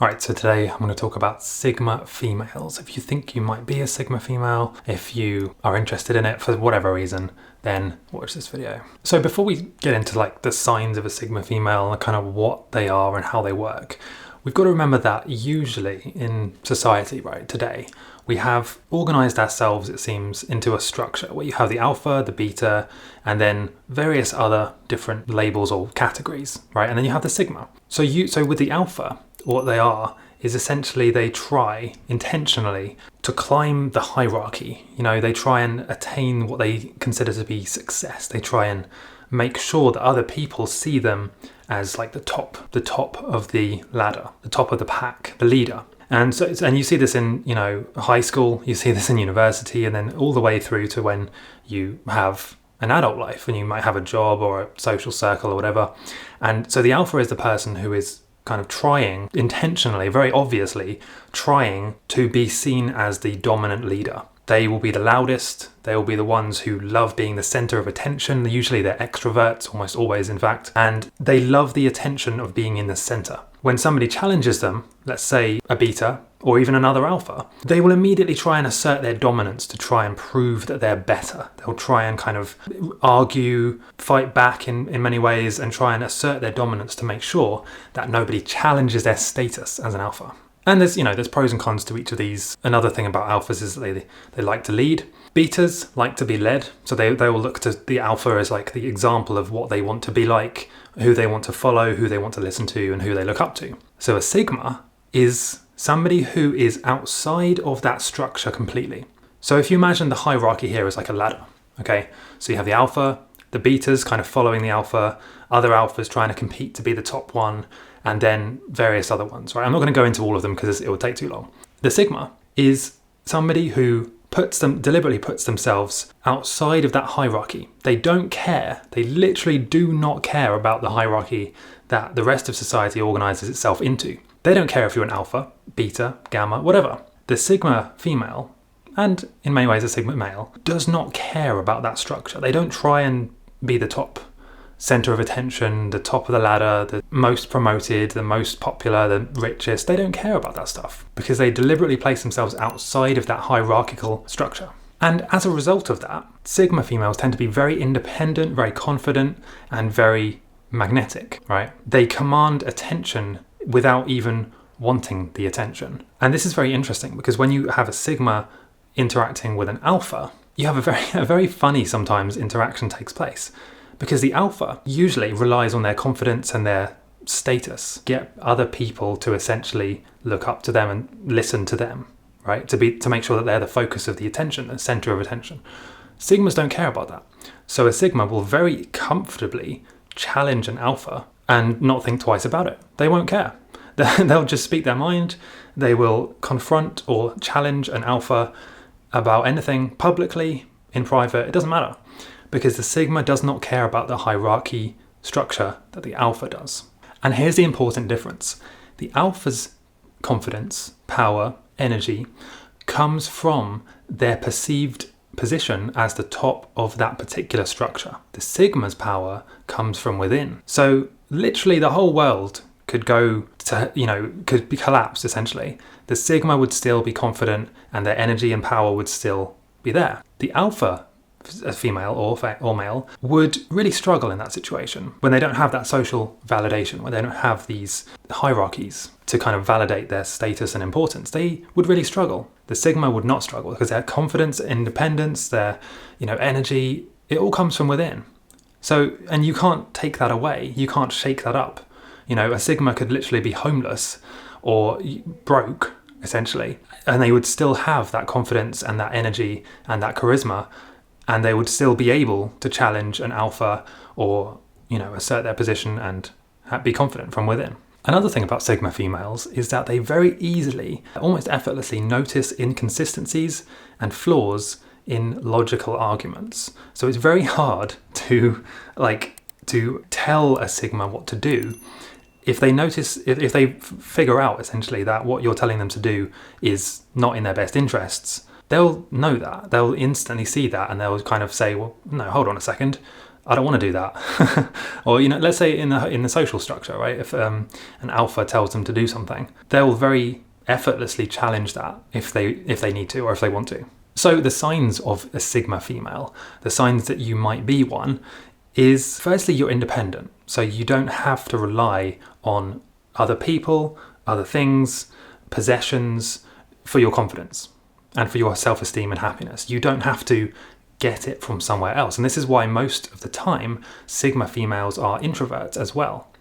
Alright, so today I'm going to talk about Sigma females. If you think you might be a Sigma female, if you are interested in it for whatever reason, then watch this video. So before we get into like the signs of a Sigma female and kind of what they are and how they work, we've got to remember that usually in society, right, today, we have organized ourselves, it seems, into a structure where you have the alpha, the beta, and then various other different labels or categories, right? And then you have the sigma. So with the alpha, what they are is essentially they try intentionally to climb the hierarchy. You know, they try and attain what they consider to be success. They try and make sure that other people see them as like the top of the ladder, the top of the pack, the leader. And you see this in, you know, high school, you see this in university, and then all the way through to when you have an adult life and you might have a job or a social circle or whatever. And so the alpha is the person who is kind of trying intentionally, very obviously, trying to be seen as the dominant leader. They will be the loudest, they will be the ones who love being the center of attention. Usually they're extroverts, almost always in fact, and they love the attention of being in the center. When somebody challenges them, let's say a beta or even another alpha, they will immediately try and assert their dominance to try and prove that they're better. They'll try and kind of argue, fight back in many ways and try and assert their dominance to make sure that nobody challenges their status as an alpha. And there's pros and cons to each of these. Another thing about alphas is that they like to lead. Betas like to be led. So they will look to the alpha as like the example of what they want to be like, who they want to follow, who they want to listen to, and who they look up to. So a sigma is somebody who is outside of that structure completely. So if you imagine the hierarchy here as like a ladder, okay? So you have the alpha, the betas kind of following the alpha, other alphas trying to compete to be the top one, and then various other ones, right? I'm not going to go into all of them because it would take too long. The sigma is somebody who deliberately puts themselves outside of that hierarchy. They don't care. They literally do not care about the hierarchy that the rest of society organizes itself into. They don't care if you're an alpha, beta, gamma, whatever. The sigma female, and in many ways a sigma male, does not care about that structure. They don't try and be the top center of attention, the top of the ladder, the most promoted, the most popular, the richest. They don't care about that stuff because they deliberately place themselves outside of that hierarchical structure. And as a result of that, sigma females tend to be very independent, very confident, and very magnetic, right? They command attention without even wanting the attention. And this is very interesting because when you have a sigma interacting with an alpha, you have a very funny sometimes interaction takes place. Because the alpha usually relies on their confidence and their status, get other people to essentially look up to them and listen to them, right? To make sure that they're the focus of the attention, the center of attention. Sigmas don't care about that. So a sigma will very comfortably challenge an alpha and not think twice about it. They won't care. They'll just speak their mind. They will confront or challenge an alpha about anything publicly, in private, it doesn't matter. Because the sigma does not care about the hierarchy structure that the alpha does. And here's the important difference. The alpha's confidence, power, energy comes from their perceived position as the top of that particular structure. The sigma's power comes from within. So literally the whole world could could be collapsed essentially. The sigma would still be confident and their energy and power would still be there. The alpha, a female or male, would really struggle in that situation when they don't have that social validation, when they don't have these hierarchies to kind of validate their status and importance. They would really struggle. The sigma would not struggle because their confidence, independence, their energy, it all comes from within. So, and you can't take that away. You can't shake that up. A sigma could literally be homeless or broke essentially, and they would still have that confidence and that energy and that charisma. And they would still be able to challenge an alpha or, assert their position and be confident from within. Another thing about sigma females is that they very easily, almost effortlessly notice inconsistencies and flaws in logical arguments. So it's very hard to tell a sigma what to do. If they figure out essentially that what you're telling them to do is not in their best interests, they'll know that. They'll instantly see that and they'll kind of say, well, no, hold on a second. I don't want to do that. Or, let's say in the social structure, right? If an alpha tells them to do something, they'll very effortlessly challenge that if they need to or if they want to. So the signs of a sigma female, the signs that you might be one, is firstly you're independent. So you don't have to rely on other people, other things, possessions for your confidence and for your self-esteem and happiness. You don't have to get it from somewhere else. And this is why most of the time sigma females are introverts as well,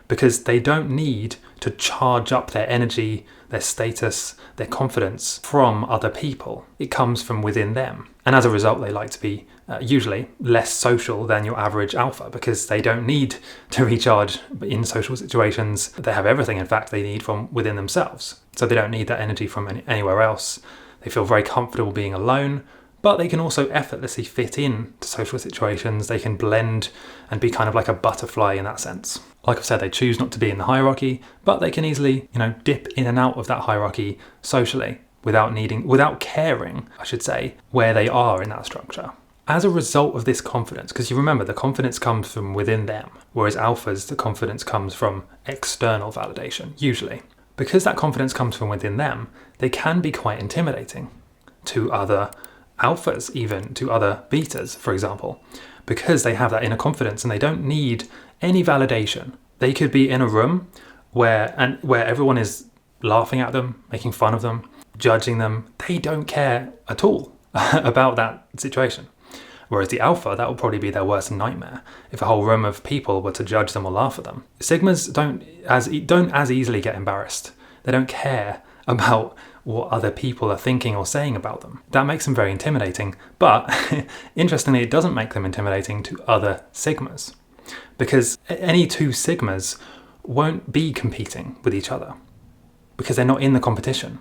because they don't need to charge up their energy, their status, their confidence from other people. It comes from within them. And as a result, they like to be usually less social than your average alpha, because they don't need to recharge in social situations. They have everything, in fact, they need from within themselves. So they don't need that energy from anywhere else. They feel very comfortable being alone, but they can also effortlessly fit in to social situations. They can blend and be kind of like a butterfly in that sense. Like I've said, they choose not to be in the hierarchy, but they can easily, dip in and out of that hierarchy socially without caring, I should say, where they are in that structure. As a result of this confidence, because you remember the confidence comes from within them, whereas alphas, the confidence comes from external validation, usually. Because that confidence comes from within them, they can be quite intimidating to other alphas, even to other betas, for example, because they have that inner confidence and they don't need any validation. They could be in a room where everyone is laughing at them, making fun of them, judging them. They don't care at all about that situation. Whereas the alpha, that will probably be their worst nightmare if a whole room of people were to judge them or laugh at them. Sigmas don't as easily get embarrassed. They don't care about what other people are thinking or saying about them. That makes them very intimidating, but interestingly, it doesn't make them intimidating to other sigmas, because any two sigmas won't be competing with each other because they're not in the competition.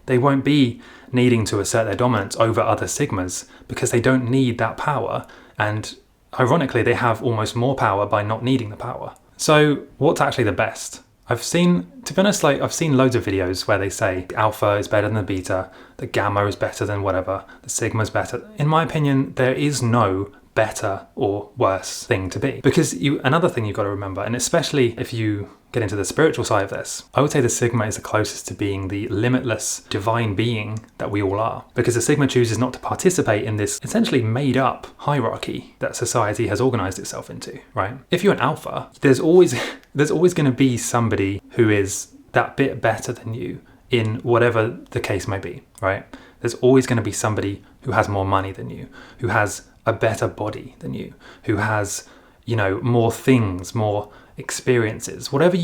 They won't be needing to assert their dominance over other sigmas because they don't need that power, and ironically, they have almost more power by not needing the power. So what's actually the best? I've seen loads of videos where they say the alpha is better than the beta, the gamma is better than whatever, the sigma is better. In my opinion, there is no better or worse thing to be. Because another thing you've got to remember, and especially if you get into the spiritual side of this, I would say the sigma is the closest to being the limitless divine being that we all are. Because the sigma chooses not to participate in this essentially made up hierarchy that society has organized itself into, right? If you're an alpha, there's always going to be somebody who is that bit better than you in whatever the case may be, right? There's always going to be somebody who has more money than you, who has a better body than you, who has, more things, more experiences, however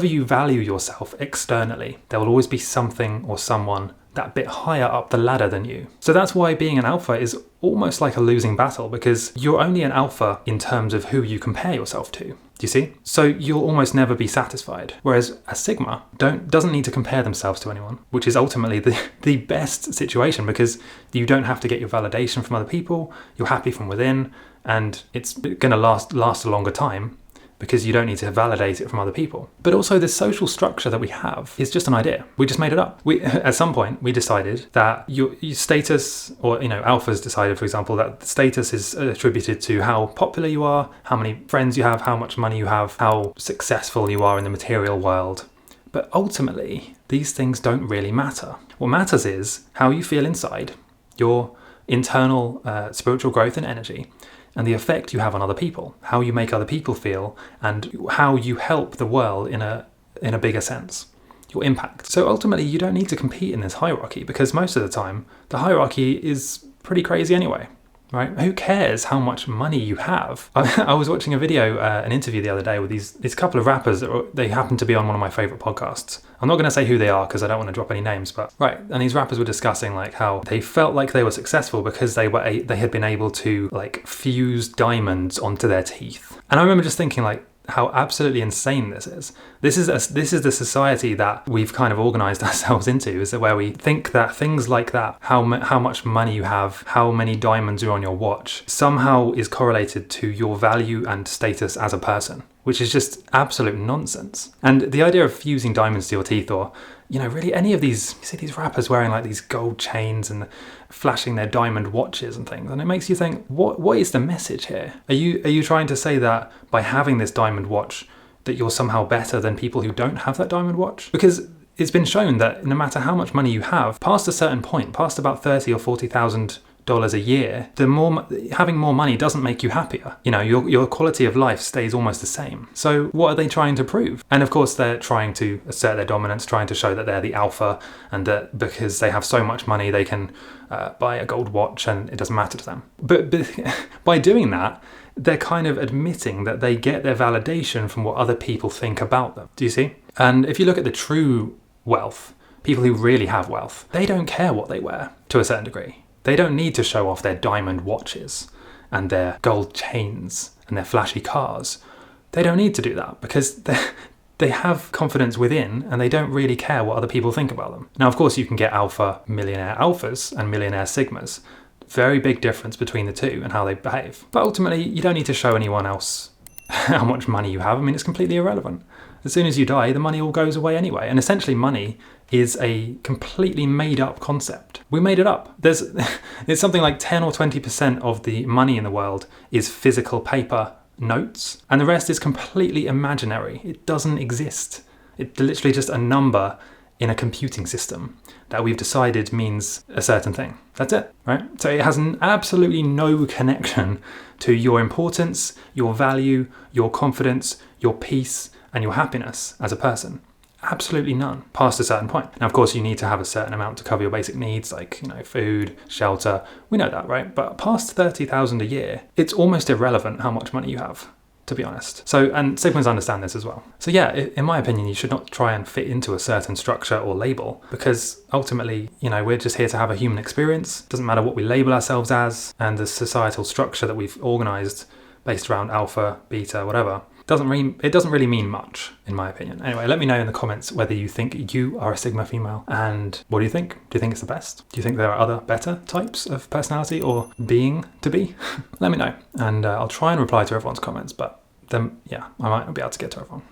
you value yourself externally, there will always be something or someone that bit higher up the ladder than you. So that's why being an alpha is almost like a losing battle, because you're only an alpha in terms of who you compare yourself to. Do you see? So you'll almost never be satisfied. Whereas a sigma doesn't need to compare themselves to anyone, which is ultimately the best situation, because you don't have to get your validation from other people. You're happy from within, and it's going to last a longer time, because you don't need to validate it from other people. But also the social structure that we have is just an idea. We just made it up. At some point, we decided that your status, or alphas decided, for example, that the status is attributed to how popular you are, how many friends you have, how much money you have, how successful you are in the material world. But ultimately, these things don't really matter. What matters is how you feel inside, your internal spiritual growth and energy, and the effect you have on other people, how you make other people feel, and how you help the world in a bigger sense, your impact. So ultimately, you don't need to compete in this hierarchy, because most of the time, the hierarchy is pretty crazy anyway, right? Who cares how much money you have? I was watching a video, an interview the other day with these couple of rappers. They happen to be on one of my favorite podcasts. I'm not going to say who they are because I don't want to drop any names, but right. And these rappers were discussing like how they felt like they were successful because they had been able to like fuse diamonds onto their teeth. And I remember just thinking like, how absolutely insane this is. This is the society that we've kind of organized ourselves into, is that where we think that things like that, how much money you have, how many diamonds are on your watch, somehow is correlated to your value and status as a person. which is just absolute nonsense. And the idea of fusing diamonds to your teeth, or, you know, really any of these, you see these rappers wearing like these gold chains and flashing their diamond watches and things, and it makes you think, what is the message here? Are you trying to say that by having this diamond watch that you're somehow better than people who don't have that diamond watch? Because it's been shown that no matter how much money you have, past a certain point, past about $30,000 or $40,000 a year, having more money doesn't make you happier. You know, your quality of life stays almost the same. So what are they trying to prove? And of course, they're trying to assert their dominance, trying to show that they're the alpha, and that because they have so much money, they can buy a gold watch and it doesn't matter to them. But by doing that, they're kind of admitting that they get their validation from what other people think about them. Do you see? And if you look at the true wealth, people who really have wealth, they don't care what they wear to a certain degree. They don't need to show off their diamond watches and their gold chains and their flashy cars. They don't need to do that because they have confidence within and they don't really care what other people think about them. Now, of course, you can get alpha millionaire alphas and millionaire sigmas. Very big difference between the two and how they behave. But ultimately, you don't need to show anyone else how much money you have. I mean, it's completely irrelevant. As soon as you die, the money all goes away anyway. And essentially, money is a completely made up concept. We made it up. It's something like 10 or 20% of the money in the world is physical paper notes, and the rest is completely imaginary. It doesn't exist. It's literally just a number in a computing system that we've decided means a certain thing. That's it, right? So it has absolutely no connection to your importance, your value, your confidence, your peace, and your happiness as a person. Absolutely none, past a certain point. Now, of course, you need to have a certain amount to cover your basic needs, like, you know, food, shelter. We know that, right? But past 30,000 a year, it's almost irrelevant how much money you have, to be honest. So, and Sigmas understand this as well. So yeah, in my opinion, you should not try and fit into a certain structure or label, because ultimately, you know, we're just here to have a human experience. Doesn't matter what we label ourselves as, and the societal structure that we've organized based around alpha, beta, whatever. It doesn't really mean much, in my opinion. Anyway, let me know in the comments whether you think you are a Sigma female, and what do you think? Do you think it's the best? Do you think there are other better types of personality or being to be? Let me know, and I'll try and reply to everyone's comments, but then, yeah, I might not be able to get to everyone.